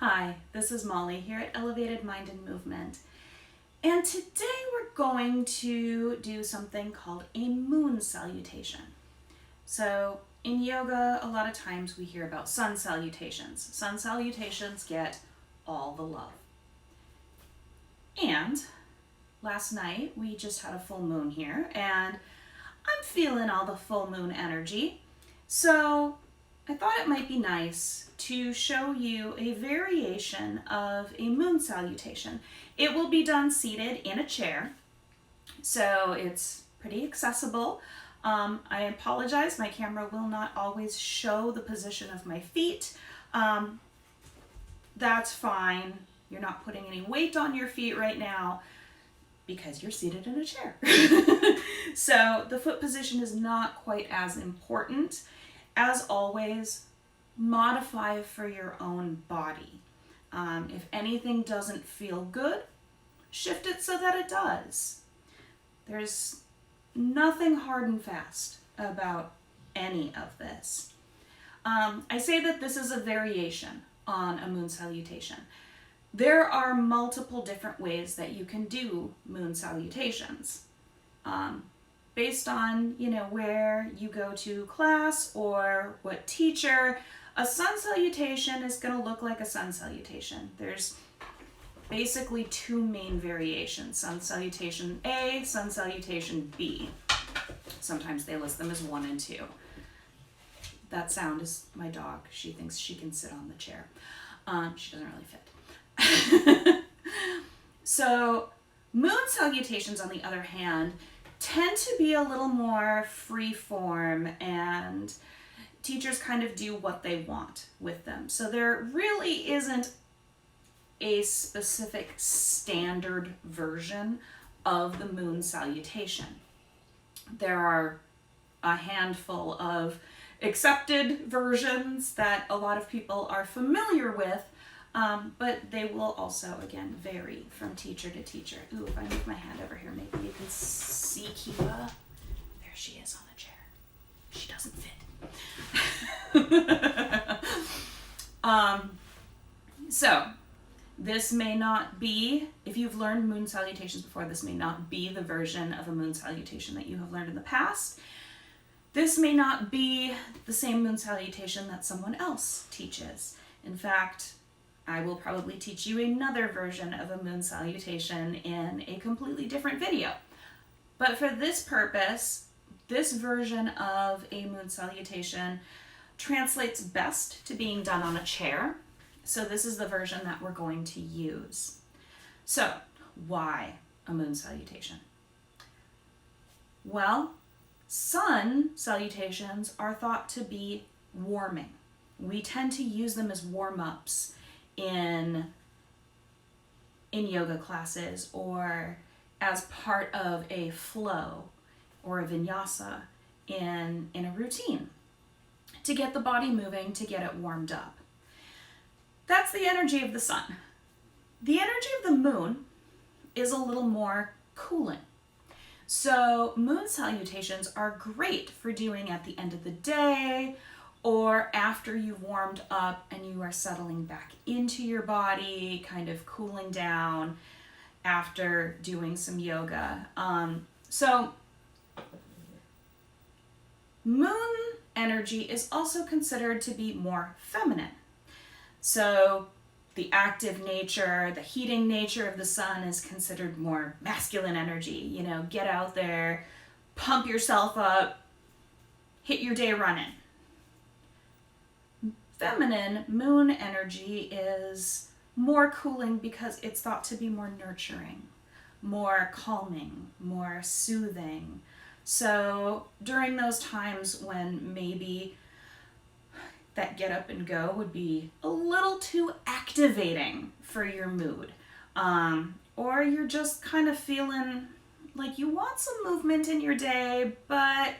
Hi, this is Molly here at Elevated Mind and Movement. And today we're going to do something called a moon salutation. So in yoga, a lot of times we hear about sun salutations. Sun salutations get all the love. And last night we just had a full moon here and I'm feeling all the full moon energy. So I thought it might be nice to show you a variation of a moon salutation. It will be done seated in a chair, so it's pretty accessible. I apologize, my camera will not always show the position of my feet. That's fine. You're not putting any weight on your feet right now because you're seated in a chair. So the foot position is not quite as important. As always, modify for your own body. If anything doesn't feel good, shift it so that it does. There's nothing hard and fast about any of this. I say that this is a variation on a moon salutation. There are multiple different ways that you can do moon salutations. Based on, where you go to class or what teacher, a sun salutation is going to look like a sun salutation. There's basically two main variations, sun salutation A, sun salutation B. Sometimes they list them as 1 and 2. That sound is my dog. She thinks she can sit on the chair. She doesn't really fit. So moon salutations, on the other hand, tend to be a little more free form, and teachers kind of do what they want with them. So there really isn't a specific standard version of the moon salutation. There are a handful of accepted versions that a lot of people are familiar with, but they will also, again, vary from teacher to teacher. Ooh, if I move my hand over here, maybe you can see Kiva. There she is on the chair. She doesn't fit. So this may not be, if you've learned moon salutations before, this may not be the version of a moon salutation that you have learned in the past. This may not be the same moon salutation that someone else teaches. In fact, I will probably teach you another version of a moon salutation in a completely different video. But for this purpose, this version of a moon salutation translates best to being done on a chair. So this is the version that we're going to use. So why a moon salutation? Well, sun salutations are thought to be warming. We tend to use them as warm-ups in yoga classes or as part of a flow or a vinyasa in a routine to get the body moving, to get it warmed up. That's the energy of the sun. The energy of the moon is a little more cooling. So moon salutations are great for doing at the end of the day or after you've warmed up and you are settling back into your body, kind of cooling down after doing some yoga. So moon energy is also considered to be more feminine. So the active nature, the heating nature of the sun is considered more masculine energy. Get out there, pump yourself up, hit your day running. Feminine moon energy is more cooling because it's thought to be more nurturing, more calming, more soothing. So during those times when maybe that get up and go would be a little too activating for your mood, or you're just kind of feeling like you want some movement in your day, but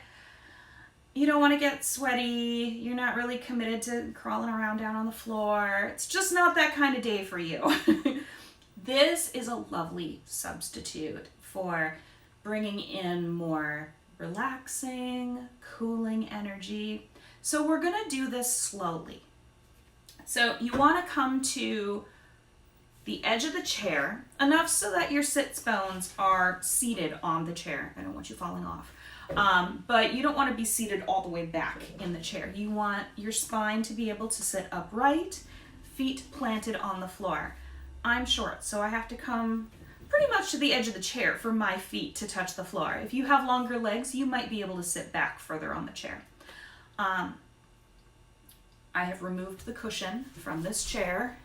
you don't want to get sweaty, you're not really committed to crawling around down on the floor, it's just not that kind of day for you. This is a lovely substitute for bringing in more relaxing, cooling energy. So we're going to do this slowly. So you want to come to the edge of the chair, enough so that your sits bones are seated on the chair. I don't want you falling off. But you don't want to be seated all the way back in the chair. You want your spine to be able to sit upright, feet planted on the floor. I'm short, so I have to come pretty much to the edge of the chair for my feet to touch the floor. If you have longer legs, you might be able to sit back further on the chair. I have removed the cushion from this chair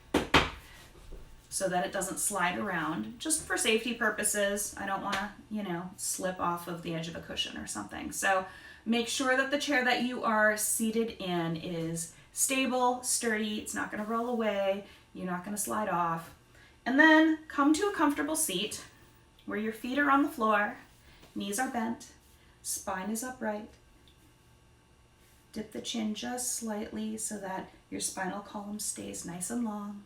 so that it doesn't slide around, just for safety purposes. I don't want to, slip off of the edge of a cushion or something. So make sure that the chair that you are seated in is stable, sturdy, it's not going to roll away, you're not going to slide off. And then come to a comfortable seat where your feet are on the floor, knees are bent, spine is upright. Dip the chin just slightly so that your spinal column stays nice and long.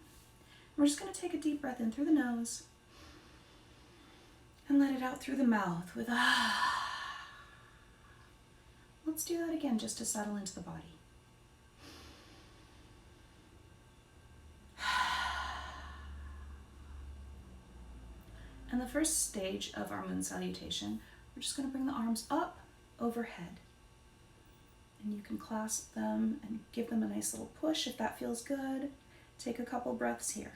We're just going to take a deep breath in through the nose and let it out through the mouth with ah. Let's do that again just to settle into the body. And the first stage of our moon salutation, we're just going to bring the arms up overhead. And you can clasp them and give them a nice little push if that feels good. Take a couple breaths here.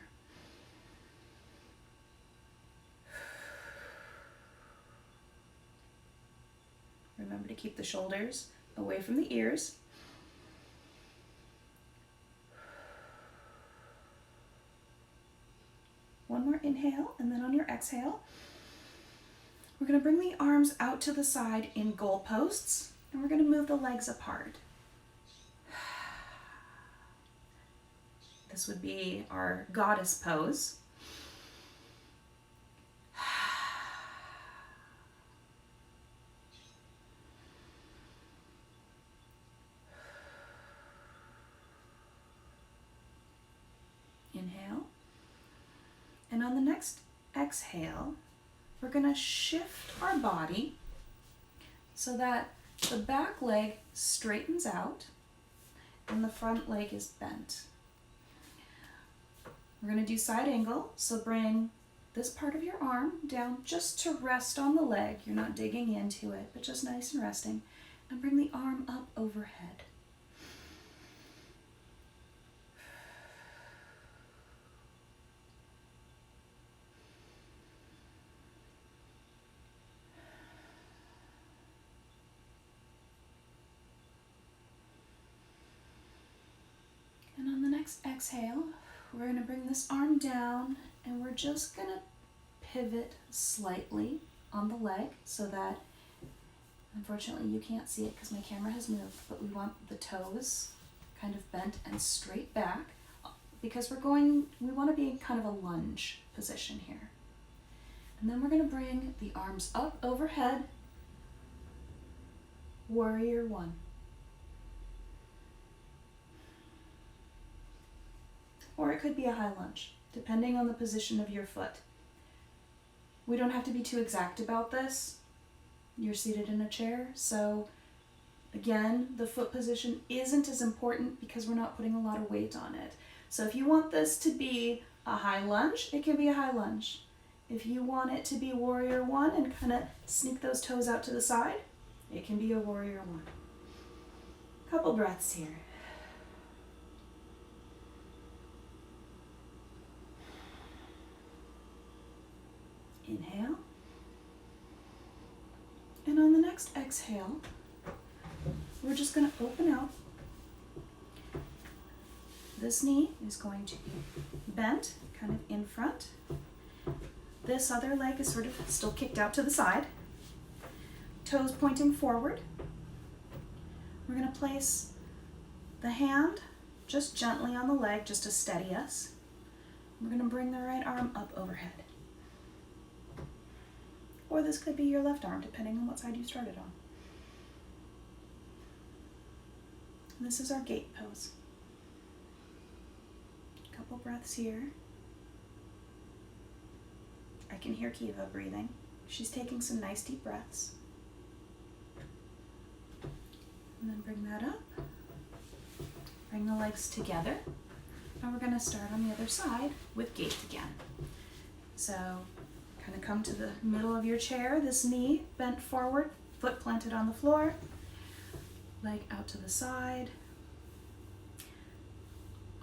Remember to keep the shoulders away from the ears. One more inhale, and then on your exhale, we're going to bring the arms out to the side in goalposts, and we're going to move the legs apart. This would be our goddess pose. Inhale. And on the next exhale, we're going to shift our body so that the back leg straightens out and the front leg is bent. We're going to do side angle, so bring this part of your arm down just to rest on the leg. You're not digging into it, but just nice and resting. And bring the arm up overhead. And on the next exhale, we're going to bring this arm down and we're just going to pivot slightly on the leg so that, unfortunately you can't see it because my camera has moved, but we want the toes kind of bent and straight back because we want to be in kind of a lunge position here. And then we're going to bring the arms up overhead, warrior one. Or it could be a high lunge, depending on the position of your foot. We don't have to be too exact about this. You're seated in a chair, so again, the foot position isn't as important because we're not putting a lot of weight on it. So if you want this to be a high lunge, it can be a high lunge. If you want it to be warrior one and kind of sneak those toes out to the side, it can be a warrior one. Couple breaths here. Inhale. And on the next exhale, we're just going to open out. This knee is going to be bent, kind of in front. This other leg is sort of still kicked out to the side. Toes pointing forward. We're going to place the hand just gently on the leg just to steady us. We're going to bring the right arm up overhead. Or this could be your left arm, depending on what side you started on. And this is our gate pose. Couple breaths here. I can hear Kiva breathing. She's taking some nice deep breaths. And then bring that up. Bring the legs together. And we're going to start on the other side with gate again. So kind of come to the middle of your chair, this knee bent forward, foot planted on the floor, leg out to the side,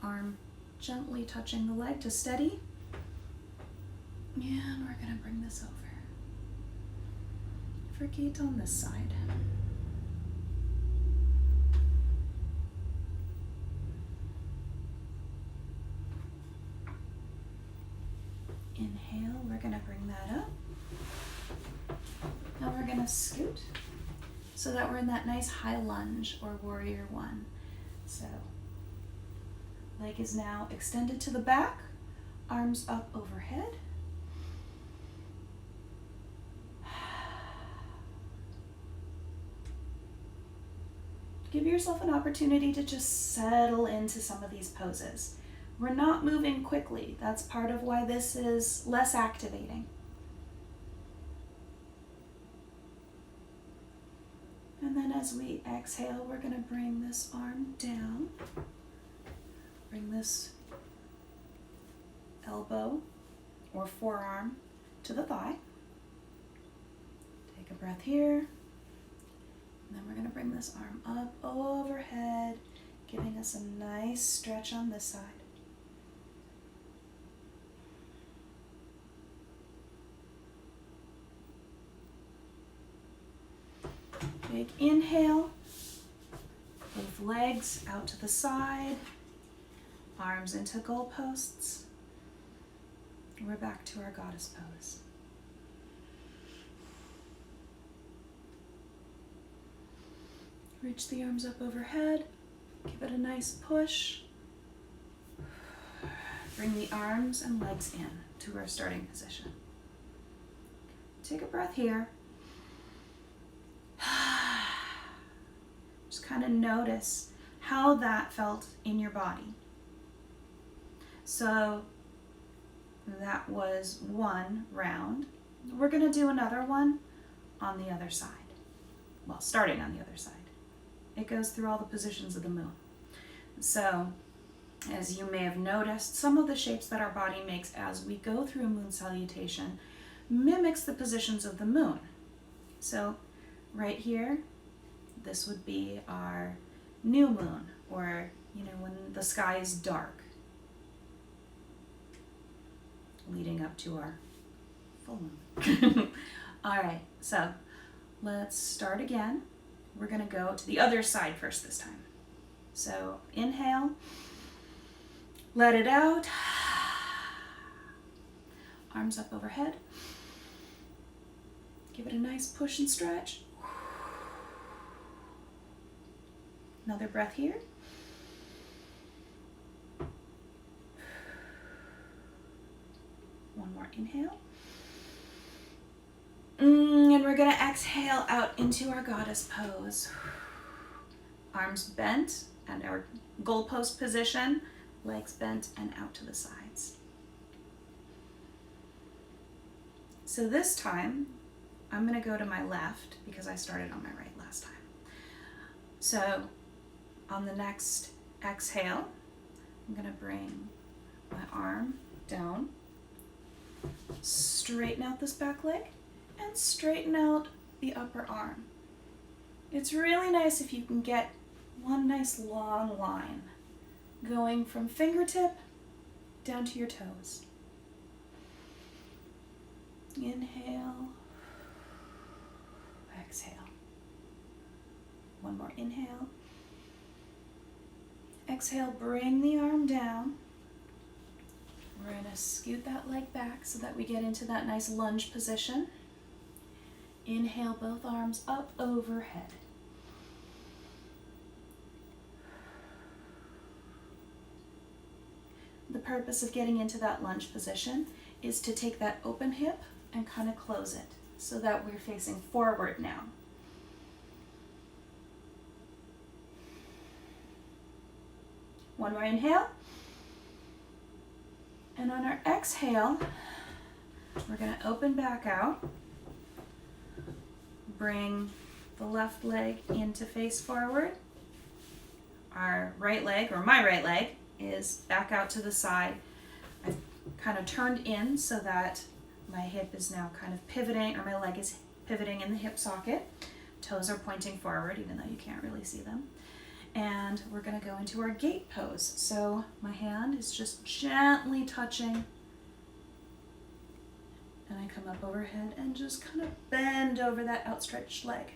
arm gently touching the leg to steady. And we're going to bring this over. For gate on this side. Inhale, we're going to bring that up. Now we're going to scoot so that we're in that nice high lunge or warrior one. So, leg is now extended to the back, arms up overhead. Give yourself an opportunity to just settle into some of these poses. We're not moving quickly. That's part of why this is less activating. And then as we exhale, we're going to bring this arm down. Bring this elbow or forearm to the thigh. Take a breath here. And then we're going to bring this arm up overhead, giving us a nice stretch on this side. Big inhale, both legs out to the side, arms into goalposts. We're back to our goddess pose. Reach the arms up overhead, give it a nice push. Bring the arms and legs in to our starting position. Take a breath here. Just kind of notice how that felt in your body. So that was one round. We're going to do another one on the other side. Well, starting on the other side. It goes through all the positions of the moon. So, as you may have noticed, some of the shapes that our body makes as we go through a moon salutation mimics the positions of the moon. So, right here, this would be our new moon, or, when the sky is dark, leading up to our full moon. All right, so let's start again. We're going to go to the other side first this time. So inhale, let it out, arms up overhead. Give it a nice push and stretch. Another breath here. One more inhale. And we're going to exhale out into our goddess pose. Arms bent and our goalpost position, legs bent and out to the sides. So this time, I'm going to go to my left because I started on my right last time. So on the next exhale, I'm going to bring my arm down, straighten out this back leg, and straighten out the upper arm. It's really nice if you can get one nice long line going from fingertip down to your toes. Inhale, exhale. One more inhale. Exhale, bring the arm down. We're going to scoot that leg back so that we get into that nice lunge position. Inhale, both arms up overhead. The purpose of getting into that lunge position is to take that open hip and kind of close it so that we're facing forward now. One more inhale. And on our exhale, we're going to open back out. Bring the left leg in to face forward. Our right leg, or my right leg, is back out to the side. I've kind of turned in so that my hip is now kind of pivoting, or my leg is pivoting in the hip socket. Toes are pointing forward, even though you can't really see them. And we're going to go into our gate pose. So my hand is just gently touching, and I come up overhead and just kind of bend over that outstretched leg.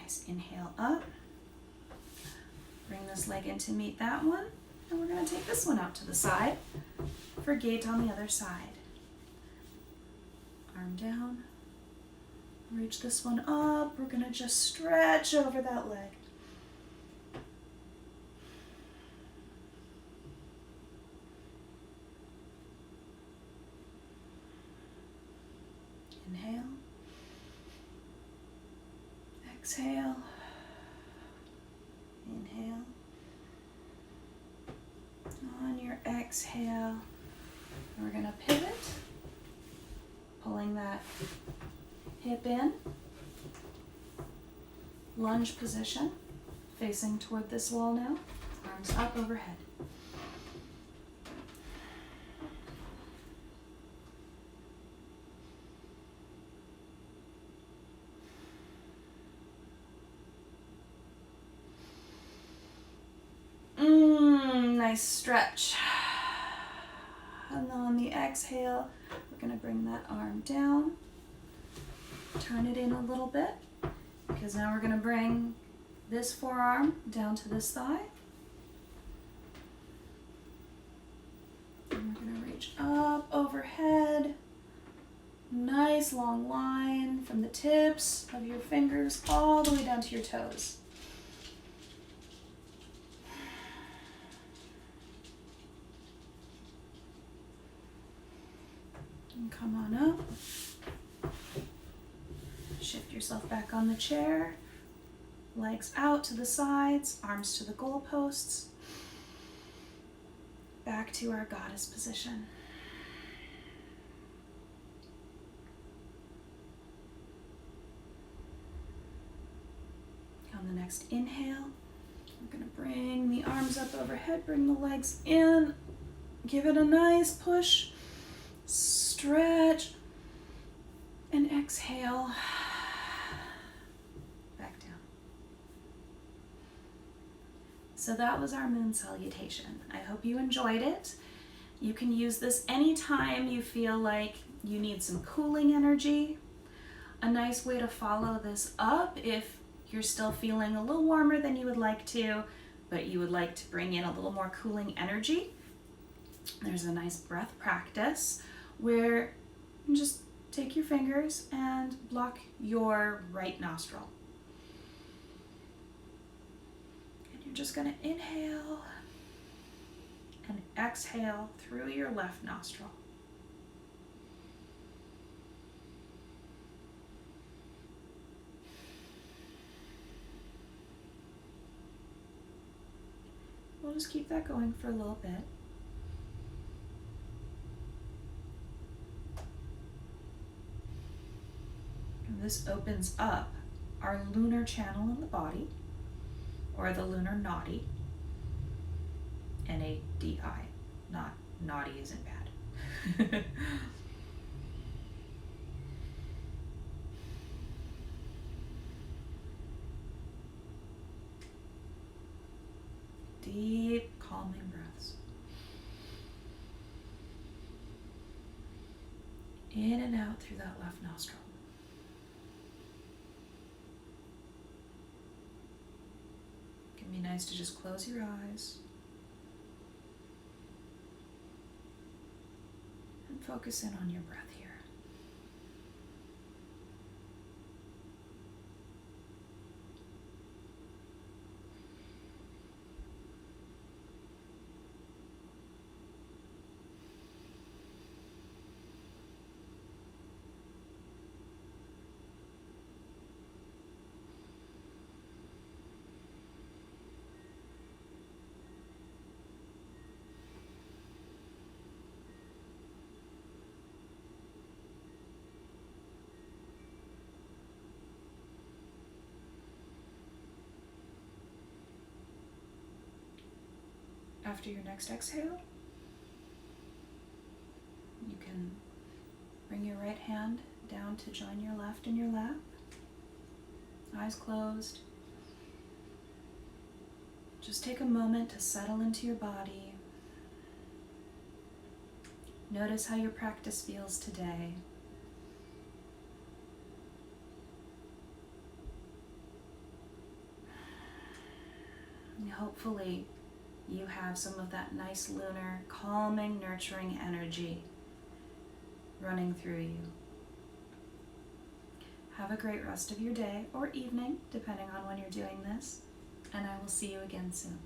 Nice inhale up. Bring this leg in to meet that one. And we're going to take this one out to the side for gate on the other side. Arm down. Reach this one up. We're going to just stretch over that leg. Inhale. Exhale. Inhale. On your exhale, we're going to pivot, pulling that hip in, lunge position, facing toward this wall now, arms up overhead. Nice stretch. And on the exhale, we're going to bring that arm down, turn it in a little bit, because now we're going to bring this forearm down to this thigh. And we're going to reach up overhead. Nice long line from the tips of your fingers all the way down to your toes. And come on up. Shift yourself back on the chair. Legs out to the sides, arms to the goalposts. Back to our goddess position. On the next inhale, we're going to bring the arms up overhead, bring the legs in, give it a nice push. Stretch and exhale, back down. So that was our moon salutation. I hope you enjoyed it. You can use this anytime you feel like you need some cooling energy. A nice way to follow this up if you're still feeling a little warmer than you would like to, but you would like to bring in a little more cooling energy. There's a nice breath practice where you just take your fingers and block your right nostril. And you're just going to inhale and exhale through your left nostril. We'll just keep that going for a little bit. This opens up our lunar channel in the body, or the lunar nadi. N-A-D-I, not naughty isn't bad. Deep, calming breaths. In and out through that left nostril. It can be nice to just close your eyes and focus in on your breath here. After your next exhale, you can bring your right hand down to join your left in your lap, eyes closed. Just take a moment to settle into your body. Notice how your practice feels today. And hopefully you have some of that nice lunar, calming, nurturing energy running through you. Have a great rest of your day or evening, depending on when you're doing this, and I will see you again soon.